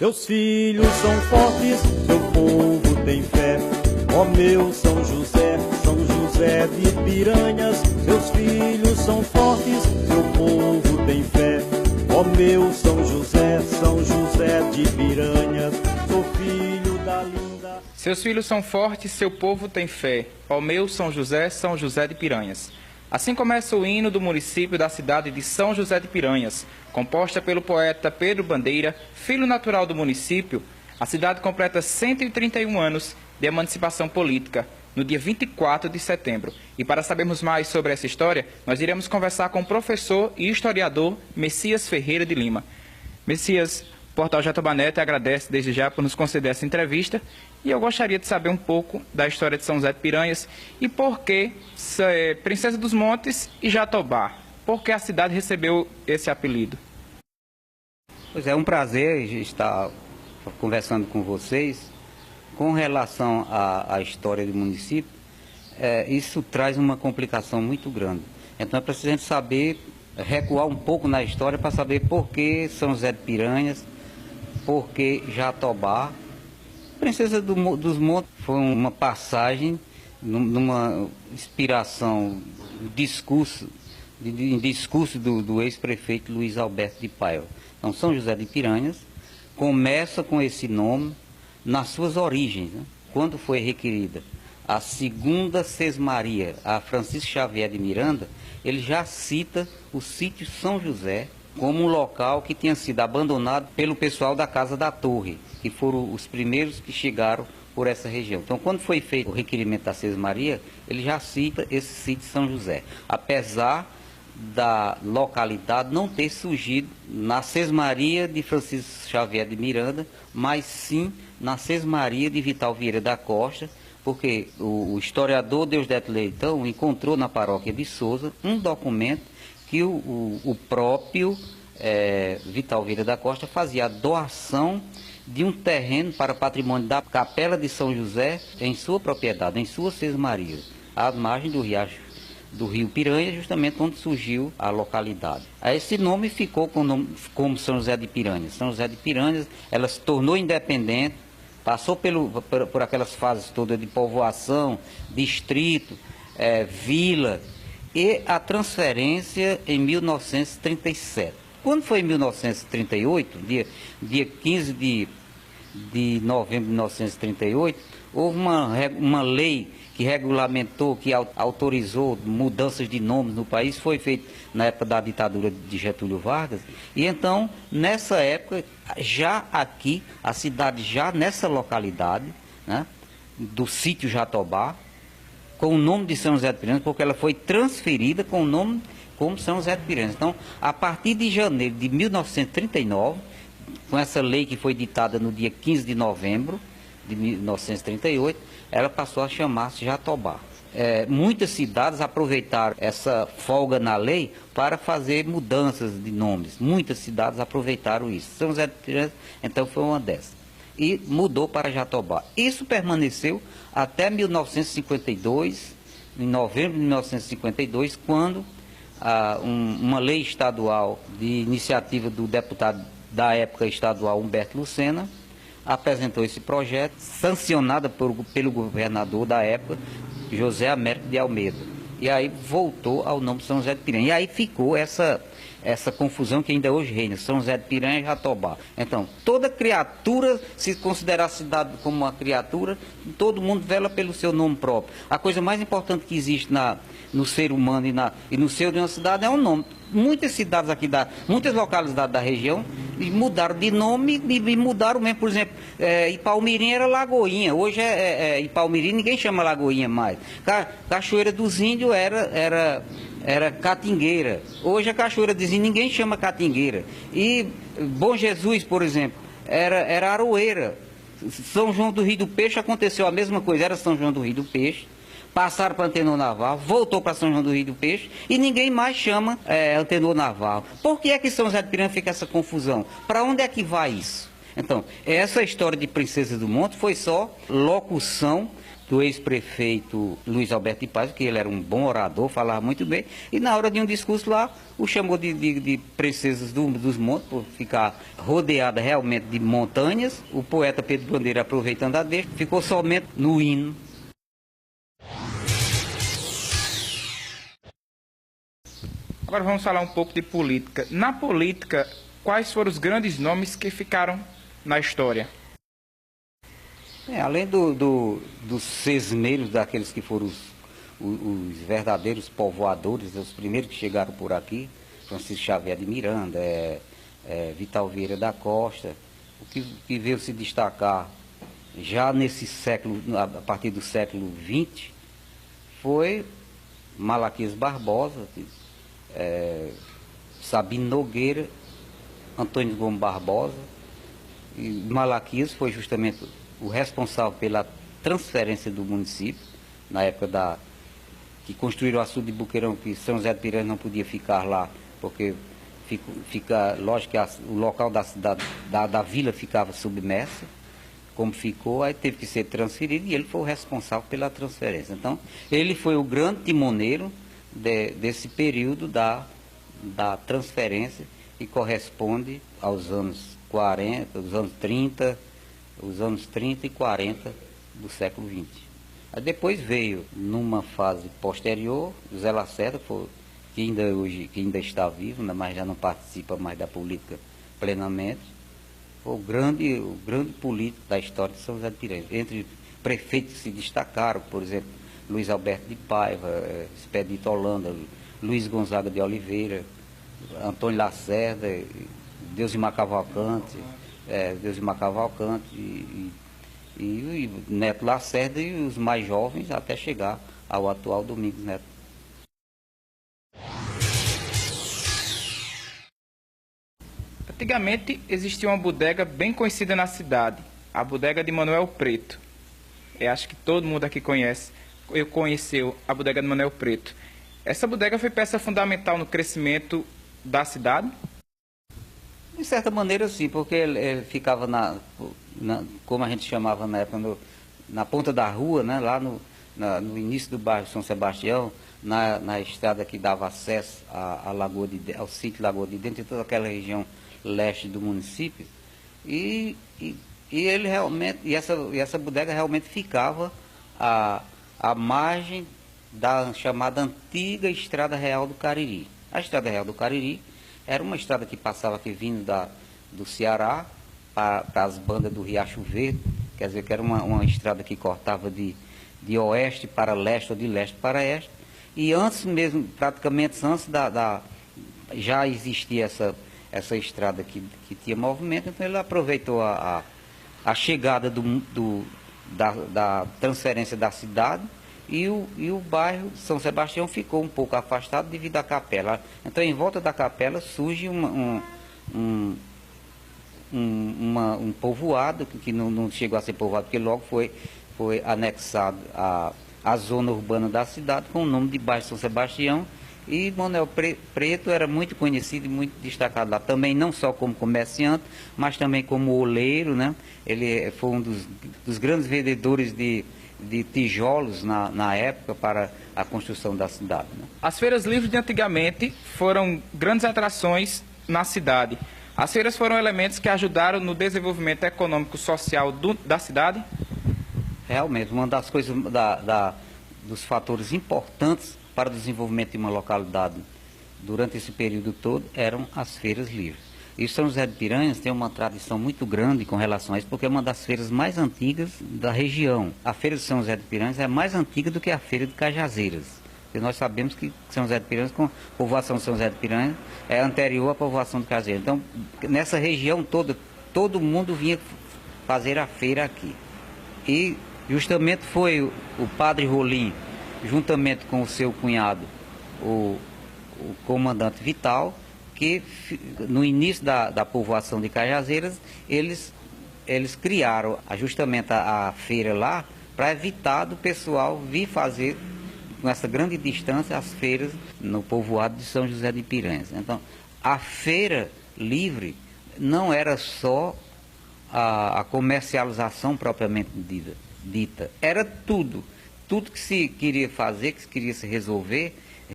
Seus filhos são fortes, seu povo tem fé. Ó meu São José de Piranhas. Seus filhos são fortes, seu povo tem fé. Ó meu São José de Piranhas. Sou filho da linda... Seus filhos são fortes, seu povo tem fé. Ó meu São José de Piranhas. Assim começa o hino do município da cidade de São José de Piranhas, composta pelo poeta Pedro Bandeira, filho natural do município. A cidade completa 131 anos de emancipação política, no dia 24 de setembro. E para sabermos mais sobre essa história, nós iremos conversar com o professor e historiador Messias Ferreira de Lima. Messias, o Portal Jatobá Neto agradece desde já por nos conceder essa entrevista, e eu gostaria de saber um pouco da história de São José de Piranhas e por que Princesa dos Montes e Jatobá. Por que a cidade recebeu esse apelido? Pois é, um prazer estar conversando com vocês. Com relação à história do município, isso traz uma complicação muito grande. Então é preciso a gente saber, recuar um pouco na história para saber por que São José de Piranhas, por que Jatobá. Princesa dos Montes foi uma passagem, numa inspiração, discurso do ex-prefeito Luiz Alberto de Paiva. Então, São José de Piranhas começa com esse nome nas suas origens, né? Quando foi requerida a segunda sesmaria a Francisco Xavier de Miranda, ele já cita o sítio São José como um local que tinha sido abandonado pelo pessoal da Casa da Torre, que foram os primeiros que chegaram por essa região. Então, quando foi feito o requerimento da sesmaria, ele já cita esse sítio São José, apesar da localidade não ter surgido na sesmaria de Francisco Xavier de Miranda, mas sim na sesmaria de Vital Vieira da Costa, porque o historiador Deusdedito Leitão encontrou na paróquia de Souza um documento que o próprio Vital Vieira da Costa fazia a doação de um terreno para patrimônio da Capela de São José em sua propriedade, em sua sesmaria, à margem do rio Piranha, justamente onde surgiu a localidade. Esse nome ficou como São José de Piranhas. São José de Piranhas, ela se tornou independente, passou por aquelas fases todas de povoação, distrito, vila, e a transferência em 1937. Quando foi em 1938, dia 15 de novembro de 1938, houve uma lei que regulamentou, que autorizou mudanças de nomes no país, foi feito na época da ditadura de Getúlio Vargas, e então, nessa época, já aqui, a cidade já nessa localidade, né, do sítio Jatobá, com o nome de São José de Piranhas, porque ela foi transferida com o nome como São José de Piranhas. Então, a partir de janeiro de 1939, com essa lei que foi ditada no dia 15 de novembro de 1938, ela passou a chamar-se Jatobá. Muitas cidades aproveitaram essa folga na lei para fazer mudanças de nomes. Muitas cidades aproveitaram isso. São José de Piranhas, então, foi uma dessas. E mudou para Jatobá. Isso permaneceu até 1952, em novembro de 1952, quando uma lei estadual de iniciativa do deputado da época estadual Humberto Lucena apresentou esse projeto, sancionado pelo governador da época, José Américo de Almeida. E aí voltou ao nome de São José de Piranhas. E aí ficou essa confusão que ainda hoje reina, São José de Piranhas e Jatobá. Então, toda criatura, se considerar a cidade como uma criatura, todo mundo vela pelo seu nome próprio. A coisa mais importante que existe no ser humano e no ser de uma cidade é um nome. Muitas cidades aqui, muitas localidades da região mudaram de nome e mudaram mesmo. Por exemplo, Ipaumirim era Lagoinha, hoje Ipaumirim, ninguém chama Lagoinha mais. Cachoeira dos Índios era Catingueira, hoje a Cachoeira dos Índios ninguém chama Catingueira. E Bom Jesus, por exemplo, era Aroeira. São João do Rio do Peixe aconteceu a mesma coisa, era São João do Rio do Peixe. Passaram para Antenor Navarro, voltou para São João do Rio do Peixe e ninguém mais chama Antenor Navarro. Por que é que São José de Piranhas fica essa confusão? Para onde é que vai isso? Então, essa história de Princesa do Monte foi só locução do ex-prefeito Luiz Alberto de Paz, que ele era um bom orador, falava muito bem, e na hora de um discurso lá, o chamou de princesas dos montes, por ficar rodeada realmente de montanhas. O poeta Pedro Bandeira, aproveitando a deixa, ficou somente no hino. Agora vamos falar um pouco de política. Na política, quais foram os grandes nomes que ficaram na história? Além dos sesmeiros, daqueles que foram os verdadeiros povoadores, os primeiros que chegaram por aqui, Francisco Xavier de Miranda, Vital Vieira da Costa, o que veio se destacar já nesse século, a partir do século XX, foi Malaquias Barbosa, Sabino Nogueira, Antônio Gomes Barbosa. E Malaquias foi justamente o responsável pela transferência do município, na época que construíram o açude de Buqueirão, que São José de Piranhas não podia ficar lá, porque lógico que o local da cidade, da vila ficava submerso, como ficou, aí teve que ser transferido e ele foi o responsável pela transferência. Então, ele foi o grande timoneiro desse período da transferência, que corresponde aos anos 40, os anos 30 e 40 do século XX. Aí depois veio, numa fase posterior, José Lacerda, que ainda está vivo, mas já não participa mais da política plenamente, foi o grande político da história de São José de Piranhas. Entre prefeitos que se destacaram, por exemplo, Luiz Alberto de Paiva, Expedito Holanda, Luiz Gonzaga de Oliveira, Antônio Lacerda, Deusimar Cavalcante, e Neto Lacerda, e os mais jovens até chegar ao atual Domingos Neto. Antigamente existia uma bodega bem conhecida na cidade, a bodega de Manuel Preto. Eu acho que todo mundo aqui conheceu a bodega de Manuel Preto. Essa bodega foi peça fundamental no crescimento da cidade? De certa maneira, sim, porque ele ficava como a gente chamava na época, na ponta da rua, né, lá no início do bairro São Sebastião, na estrada que dava acesso ao sítio Lagoa de Dentro e toda aquela região leste do município. E ele realmente, essa bodega realmente ficava à margem da chamada antiga Estrada Real do Cariri. A Estrada Real do Cariri era uma estrada que passava aqui vindo do Ceará para as bandas do Riacho Verde, quer dizer que era uma estrada que cortava de oeste para leste ou de leste para oeste. E antes mesmo, praticamente antes já existia essa estrada que tinha movimento, então ele aproveitou a chegada da transferência da cidade. E o bairro São Sebastião ficou um pouco afastado devido à capela. Então, em volta da capela surge um povoado, que não chegou a ser povoado, porque logo foi anexado à zona urbana da cidade, com o nome de bairro São Sebastião. E Manuel Preto era muito conhecido e muito destacado lá. Também não só como comerciante, mas também como oleiro, né? Ele foi um dos grandes vendedores de tijolos na época para a construção da cidade, né? As feiras livres de antigamente foram grandes atrações na cidade. As feiras foram elementos que ajudaram no desenvolvimento econômico e social da cidade? Realmente, uma das coisas, dos fatores importantes para o desenvolvimento de uma localidade durante esse período todo eram as feiras livres. E São José de Piranhas tem uma tradição muito grande com relação a isso, porque é uma das feiras mais antigas da região. A feira de São José de Piranhas é mais antiga do que a feira de Cajazeiras. E nós sabemos que São José de Piranhas, com a povoação de São José de Piranhas, é anterior à povoação de Cajazeiras. Então, nessa região toda, todo mundo vinha fazer a feira aqui. E justamente foi o padre Rolim, juntamente com o seu cunhado, o comandante Vital, que no início da povoação de Cajazeiras, eles criaram justamente a feira lá para evitar do pessoal vir fazer, com essa grande distância, as feiras no povoado de São José de Piranhas. Então, a feira livre não era só a comercialização propriamente dita. dita. Era tudo. Tudo que se queria fazer, que se queria se resolver,